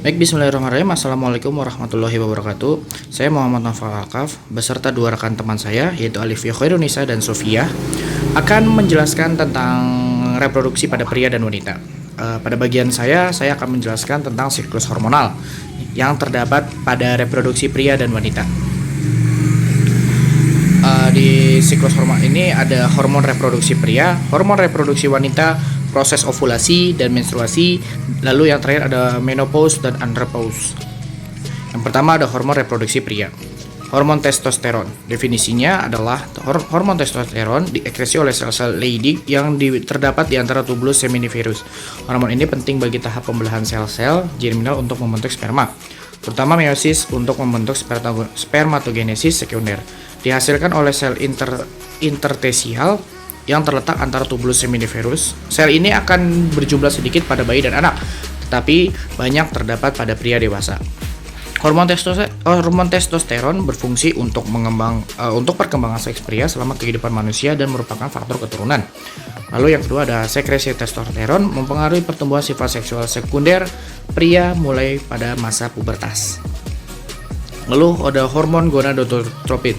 Baik, bismillahirrahmanirrahim. Assalamualaikum warahmatullahi wabarakatuh. Saya Muhammad Naufal Alkaf beserta dua rekan teman saya yaitu Alifia Khairunisa dan Sofia akan menjelaskan tentang reproduksi pada pria dan wanita. Pada bagian saya akan menjelaskan tentang siklus hormonal yang terdapat pada reproduksi pria dan wanita. Di siklus hormon ini ada hormon reproduksi pria, hormon reproduksi wanita, proses ovulasi dan menstruasi, lalu yang terakhir ada menopause dan andropause. Yang pertama ada hormon reproduksi pria. Hormon testosteron. Definisinya adalah hormon testosteron diekskresi oleh sel-sel Leydig yang terdapat di antara tubulus seminiferus. Hormon ini penting bagi tahap pembelahan sel-sel germinal untuk membentuk sperma, terutama meiosis untuk membentuk spermatogenesis sekunder. Dihasilkan oleh sel interstisial yang terletak antara tubulus seminiferus. Sel ini akan berjumlah sedikit pada bayi dan anak, tetapi banyak terdapat pada pria dewasa. Hormon testosteron berfungsi untuk perkembangan seks pria selama kehidupan manusia dan merupakan faktor keturunan. Lalu yang kedua ada sekresi testosteron mempengaruhi pertumbuhan sifat seksual sekunder pria mulai pada masa pubertas. Lalu ada hormon gonadotropin.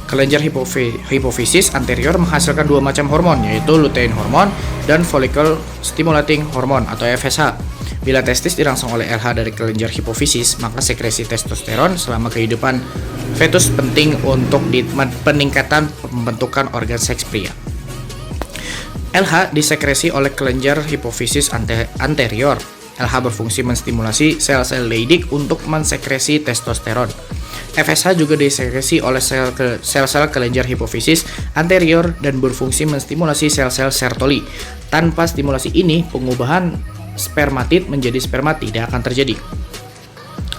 Kelenjar hipofisis anterior menghasilkan dua macam hormon, yaitu lutein hormon dan follicle stimulating hormone atau FSH. Bila testis dirangsang oleh LH dari kelenjar hipofisis, maka sekresi testosteron selama kehidupan fetus penting untuk peningkatan pembentukan organ seks pria. LH disekresi oleh kelenjar hipofisis anterior. LH berfungsi menstimulasi sel-sel Leydig untuk mensekresi testosteron. FSH juga disekresi oleh sel-sel kelenjar hipofisis anterior dan berfungsi menstimulasi sel-sel Sertoli. Tanpa stimulasi ini, pengubahan spermatid menjadi sperma tidak akan terjadi.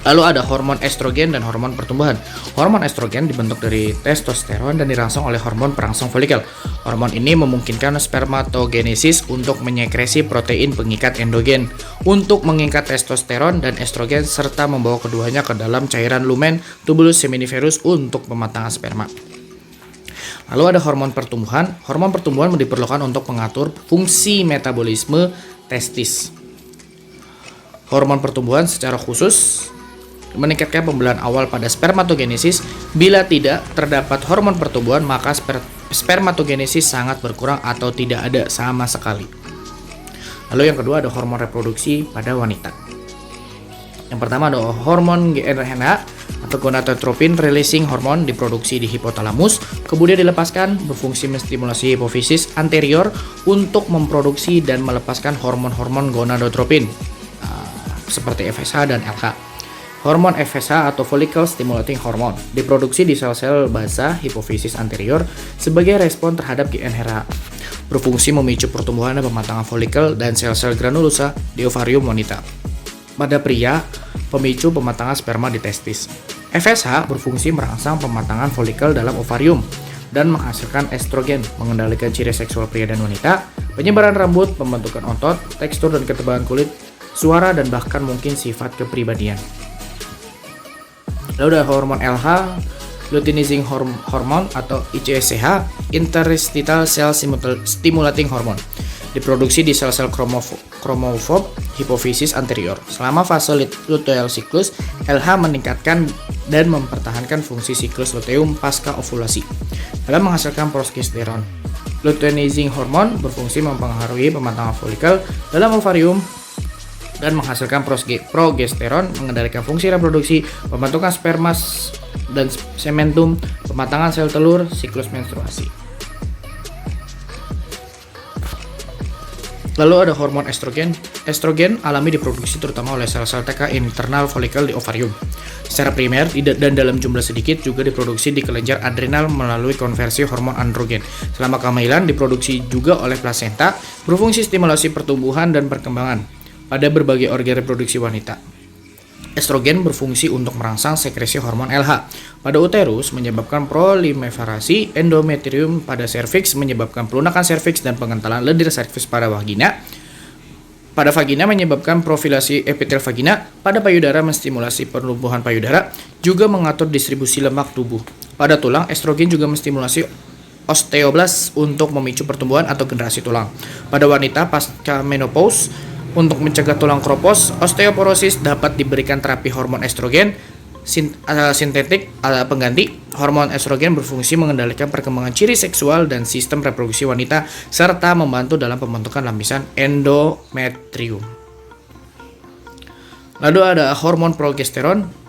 Lalu ada hormon estrogen dan hormon pertumbuhan. Hormon estrogen dibentuk dari testosteron dan dirangsang oleh hormon perangsang folikel. Hormon ini memungkinkan spermatogenesis untuk menyekresi protein pengikat endogen untuk mengikat testosteron dan estrogen serta membawa keduanya ke dalam cairan lumen tubulus seminiferus untuk pematangan sperma. Lalu ada hormon pertumbuhan. Hormon pertumbuhan diperlukan untuk mengatur fungsi metabolisme testis. Hormon pertumbuhan secara khusus meningkatkan pembelahan awal pada spermatogenesis. Bila tidak terdapat hormon pertumbuhan, maka spermatogenesis sangat berkurang atau tidak ada sama sekali. Lalu yang kedua ada hormon reproduksi pada wanita. Yang pertama ada hormon GnRH atau gonadotropin releasing hormone diproduksi di hipotalamus, kemudian dilepaskan, berfungsi menstimulasi hipofisis anterior untuk memproduksi dan melepaskan hormon-hormon gonadotropin seperti FSH dan LH. Hormon FSH atau follicle stimulating hormone diproduksi di sel-sel basal hipofisis anterior sebagai respon terhadap GnRH. Berfungsi memicu pertumbuhan dan pematangan folikel dan sel-sel granulosa di ovarium wanita. Pada pria, pemicu pematangan sperma di testis. FSH berfungsi merangsang pematangan folikel dalam ovarium dan menghasilkan estrogen, mengendalikan ciri seksual pria dan wanita, penyebaran rambut, pembentukan otot, tekstur dan ketebalan kulit, suara, dan bahkan mungkin sifat kepribadian. Lalu ada hormon LH, luteinizing hormone atau ICSH, interstitial cell stimulating hormone, diproduksi di sel-sel chromophore hipofisis anterior. Selama fase luteal siklus, LH meningkatkan dan mempertahankan fungsi siklus luteum pasca ovulasi dalam menghasilkan progesteron. Luteinizing hormone berfungsi mempengaruhi pematangan folikel dalam ovarium dan menghasilkan progesteron, mengendalikan fungsi reproduksi, pembentukan sperma dan sementum, pematangan sel telur, siklus menstruasi. Lalu ada hormon estrogen. Estrogen alami diproduksi terutama oleh sel-sel TK internal folikel di ovarium. Secara primer dan dalam jumlah sedikit juga diproduksi di kelenjar adrenal melalui konversi hormon androgen. Selama kehamilan diproduksi juga oleh plasenta, berfungsi stimulasi pertumbuhan dan perkembangan pada berbagai organ reproduksi wanita. Estrogen berfungsi untuk merangsang sekresi hormon LH pada uterus, menyebabkan proliferasi endometrium pada serviks, menyebabkan pelunakan serviks dan pengentalan lendir serviks pada vagina. Pada vagina menyebabkan profilasi epitel vagina, pada payudara menstimulasi pertumbuhan payudara, juga mengatur distribusi lemak tubuh. Pada tulang, estrogen juga menstimulasi osteoblast untuk memicu pertumbuhan atau generasi tulang. Pada wanita pasca menopause, Untuk mencegah tulang kropos, osteoporosis dapat diberikan terapi hormon estrogen sintetik pengganti. Hormon estrogen berfungsi mengendalikan perkembangan ciri seksual dan sistem reproduksi wanita serta membantu dalam pembentukan lapisan endometrium. Lalu ada hormon progesteron.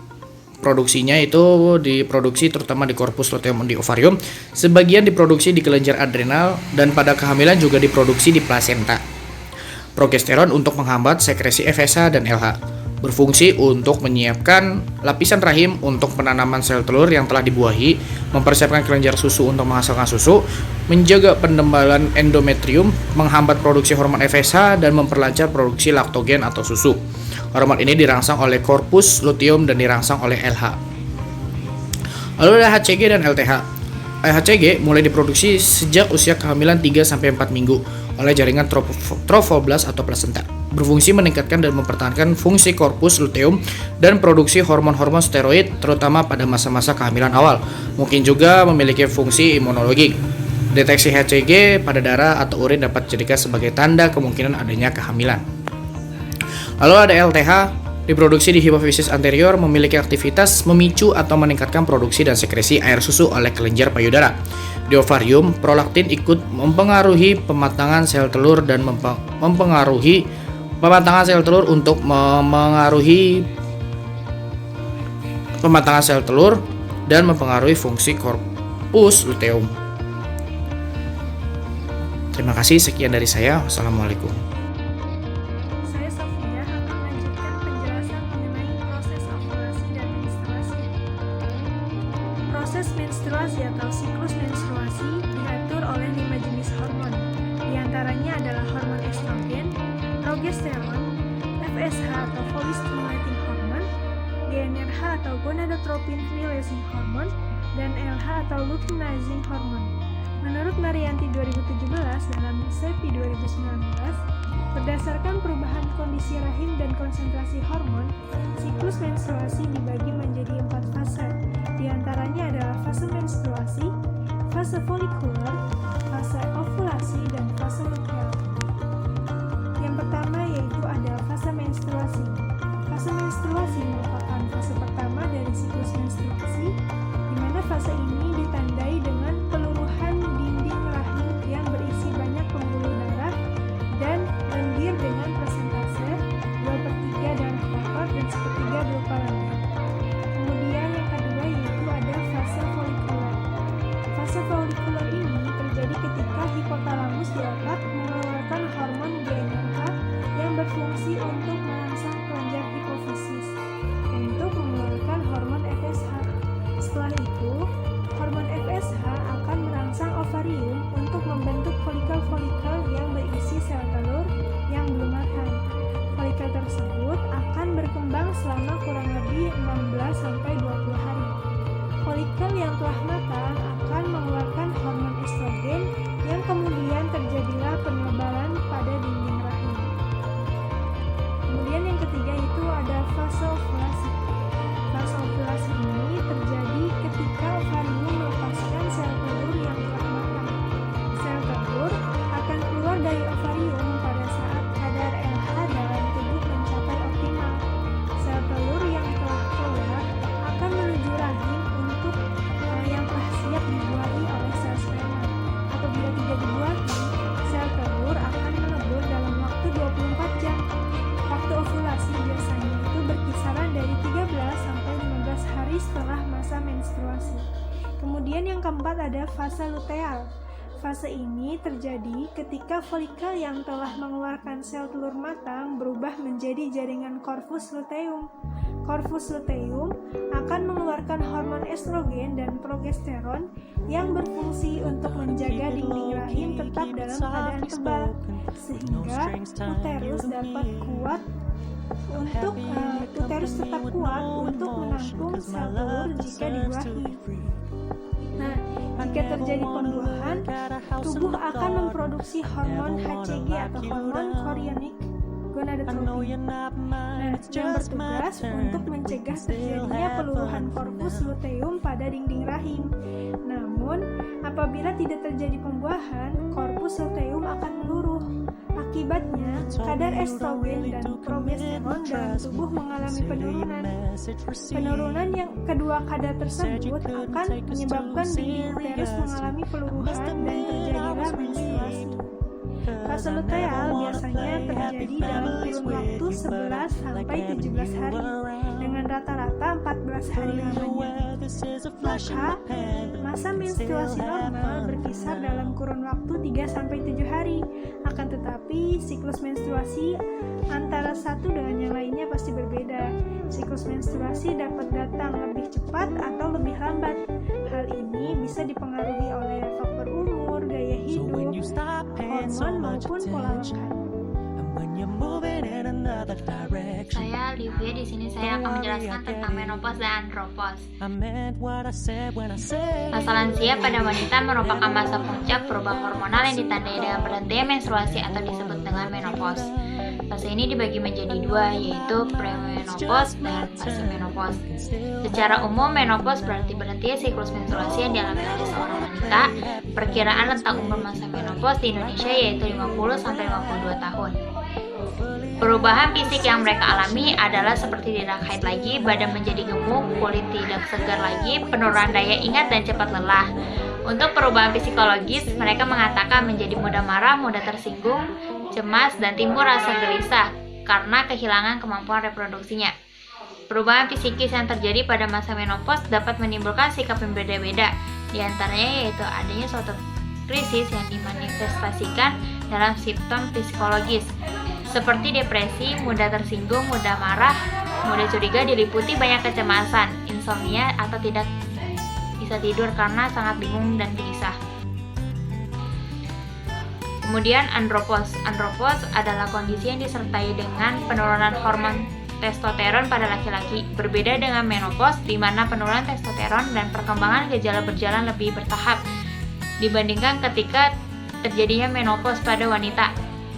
Produksinya itu diproduksi terutama di korpus luteum di ovarium, sebagian diproduksi di kelenjar adrenal, dan pada kehamilan juga diproduksi di plasenta. Progesteron untuk menghambat sekresi FSH dan LH, berfungsi untuk menyiapkan lapisan rahim untuk penanaman sel telur yang telah dibuahi, mempersiapkan kelenjar susu untuk menghasilkan susu, menjaga pendembalan endometrium, menghambat produksi hormon FSH, dan memperlancar produksi laktogen atau susu. Hormon ini dirangsang oleh korpus luteum dan dirangsang oleh LH. Lalu ada HCG dan LTH. HCG mulai diproduksi sejak usia kehamilan 3-4 minggu oleh jaringan trofoblast atau plasenta. Berfungsi meningkatkan dan mempertahankan fungsi korpus luteum dan produksi hormon-hormon steroid terutama pada masa-masa kehamilan awal. Mungkin juga memiliki fungsi imunologi. Deteksi HCG pada darah atau urin dapat dijadikan sebagai tanda kemungkinan adanya kehamilan. Lalu ada LTH, diproduksi di hipofisis anterior, memiliki aktivitas memicu atau meningkatkan produksi dan sekresi air susu oleh kelenjar payudara. Di ovarium, prolaktin ikut mempengaruhi pematangan sel telur dan mempengaruhi pematangan sel telur untuk memengaruhi pematangan sel telur dan mempengaruhi fungsi korpus luteum. Terima kasih, sekian dari saya. Wassalamualaikum. Proses menstruasi atau siklus menstruasi diatur oleh 5 jenis hormon. Di antaranya adalah hormon estrogen, progesteron, FSH atau follicle stimulating hormone, GnRH atau gonadotropin releasing hormone, dan LH atau luteinizing hormone. Menurut Marianti 2017 dalam SEPI 2019, berdasarkan perubahan kondisi rahim dan konsentrasi hormon, siklus menstruasi dibagi menjadi 4 fase. Di antaranya adalah fase menstruasi, fase folikuler, fase ovulasi, dan fase luteal. Yang pertama yaitu ada fase menstruasi. Fase menstruasi merupakan fase pertama dari siklus menstruasi, di mana fase ini ditandai dengan peluruhan dinding rahim yang berisi banyak pembuluh darah dan lendir dengan persentase 2/3 darah kotor dan 1/3 berupa lendir. Kemudian yang kedua yaitu ada fase folikuler. Fase folikuler ini terjadi ketika hipotalamus di otak mengeluarkan hormon GnRH yang berfungsi untuk merangsang kelenjar hipofisis untuk mengeluarkan hormon FSH. Setelah itu, hormon FSH akan merangsang ovarium untuk membentuk folikel-folikel yang berisi sel telur yang belum matang. Folikel tersebut akan berkembang selama kurang lebih 16-20 hari. Folikel yang telah matang akan mengeluarkan hormon estrogen yang kemudian terjadilah penebalan pada dinding rahim. Kemudian yang ketiga itu ada fase ovulasi. Fase ovulasi ini terjadi ketika ovarium melepaskan sel telur yang telah matang. Sel telur akan keluar dari ovarium pada saat kadar LH dalam tubuh mencapai optimal. Sel telur yang telah keluar akan menuju rahim untuk yang telah siap dibuahi oleh sel sperma. Apabila tidak dibuahi, sel telur akan melebur dalam waktu 24 jam. Waktu ovulasi biasanya itu berkisaran dari 13-15 hari setelah masa menstruasi. Kemudian yang keempat ada fase luteal. Fase ini terjadi ketika folikel yang telah mengeluarkan sel telur matang berubah menjadi jaringan korpus luteum. Korpus luteum akan mengeluarkan hormon estrogen dan progesteron yang berfungsi untuk menjaga dinding rahim tetap dalam keadaan tebal, sehingga uterus dapat kuat untuk tetap kuat untuk menampung sel telur jika dibuahi. Nah, jika terjadi pembuahan, tubuh akan memproduksi hormon HCG atau hormon chorionic gonadotropin. Nah, yang bertugas untuk mencegah terjadinya peluruhan korpus luteum pada dinding rahim. Namun Namun, apabila tidak terjadi pembuahan, korpus luteum akan meluruh. Akibatnya, kadar estrogen dan progesteron dalam tubuh mengalami penurunan. Penurunan yang kedua kadar tersebut akan menyebabkan dinding uterus mengalami peluruhan dan terjadilah menstruasi. Fase luteal biasanya terjadi dalam kurun waktu 11 sampai 17 hari dengan rata-rata 14 hari lamanya. Maka, masa menstruasi normal berkisar dalam kurun waktu 3 sampai 7 hari. Akan tetapi, siklus menstruasi antara satu dengan yang lainnya pasti berbeda. Siklus menstruasi dapat datang lebih cepat atau lebih lambat. Hal ini bisa dipengaruhi oleh faktor umur, gaya hidup, hormon maupun pola makan. Saya Livia, di sini saya akan menjelaskan tentang menopause dan andropause. Masa lansia pada wanita merupakan masa puncak perubahan hormonal yang ditandai dengan berhentinya menstruasi atau disebut dengan menopause. Fase ini dibagi menjadi dua, yaitu premenopause dan fase menopause. Secara umum, menopause berarti berhentinya siklus menstruasi yang dialami oleh seorang wanita. Perkiraan rentang umur masa menopause di Indonesia yaitu 50-52 tahun. Perubahan fisik yang mereka alami adalah seperti tidak haid lagi, badan menjadi gemuk, kulit tidak segar lagi, penurunan daya ingat dan cepat lelah. Untuk perubahan psikologis, mereka mengatakan menjadi mudah marah, mudah tersinggung, cemas, dan timbul rasa gelisah karena kehilangan kemampuan reproduksinya. Perubahan psikis yang terjadi pada masa menopause dapat menimbulkan sikap yang berbeda-beda, di antaranya yaitu adanya suatu krisis yang dimanifestasikan dalam simptom psikologis, seperti depresi, mudah tersinggung, mudah marah, mudah curiga, diliputi banyak kecemasan, insomnia, atau tidak bisa tidur karena sangat bingung dan gelisah. Kemudian andropause. Andropause adalah kondisi yang disertai dengan penurunan hormon testosteron pada laki-laki. Berbeda dengan menopause, di mana penurunan testosteron dan perkembangan gejala berjalan lebih bertahap dibandingkan ketika terjadinya menopause pada wanita.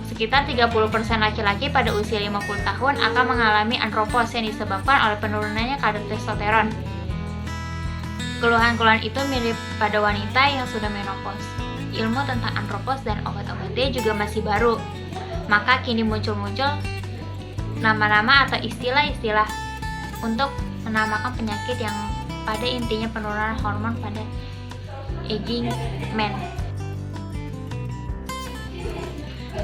Sekitar 30% laki-laki pada usia 50 tahun akan mengalami andropause yang disebabkan oleh penurunannya kadar testosteron. Keluhan-keluhan itu mirip pada wanita yang sudah menopause. Ilmu tentang andropause dan obat-obatnya juga masih baru, maka kini muncul-muncul nama-nama atau istilah-istilah untuk menamakan penyakit yang pada intinya penurunan hormon pada aging man.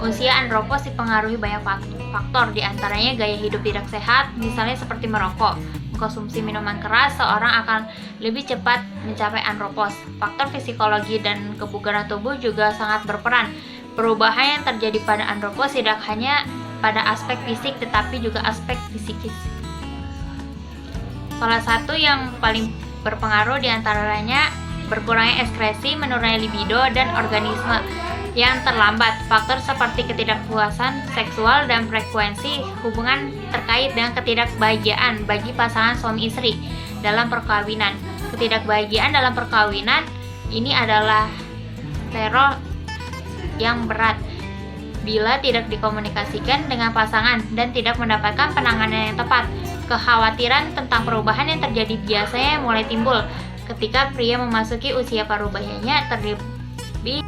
Usia andropause dipengaruhi banyak faktor, diantaranya gaya hidup tidak sehat, misalnya seperti merokok. Mengkonsumsi minuman keras, seorang akan lebih cepat mencapai andropause. Faktor psikologi dan kebugaran tubuh juga sangat berperan. Perubahan yang terjadi pada andropause tidak hanya pada aspek fisik, tetapi juga aspek psikis. Salah satu yang paling berpengaruh diantaranya berkurangnya ekskresi, menurunnya libido, dan organisme yang terlambat. Faktor seperti ketidakpuasan seksual dan frekuensi hubungan terkait dengan ketidakbahagiaan bagi pasangan suami istri dalam perkawinan. Ketidakbahagiaan dalam perkawinan ini adalah teror yang berat bila tidak dikomunikasikan dengan pasangan dan tidak mendapatkan penanganan yang tepat. Kekhawatiran tentang perubahan yang terjadi biasanya mulai timbul ketika pria memasuki usia paruh bayanya, terlebih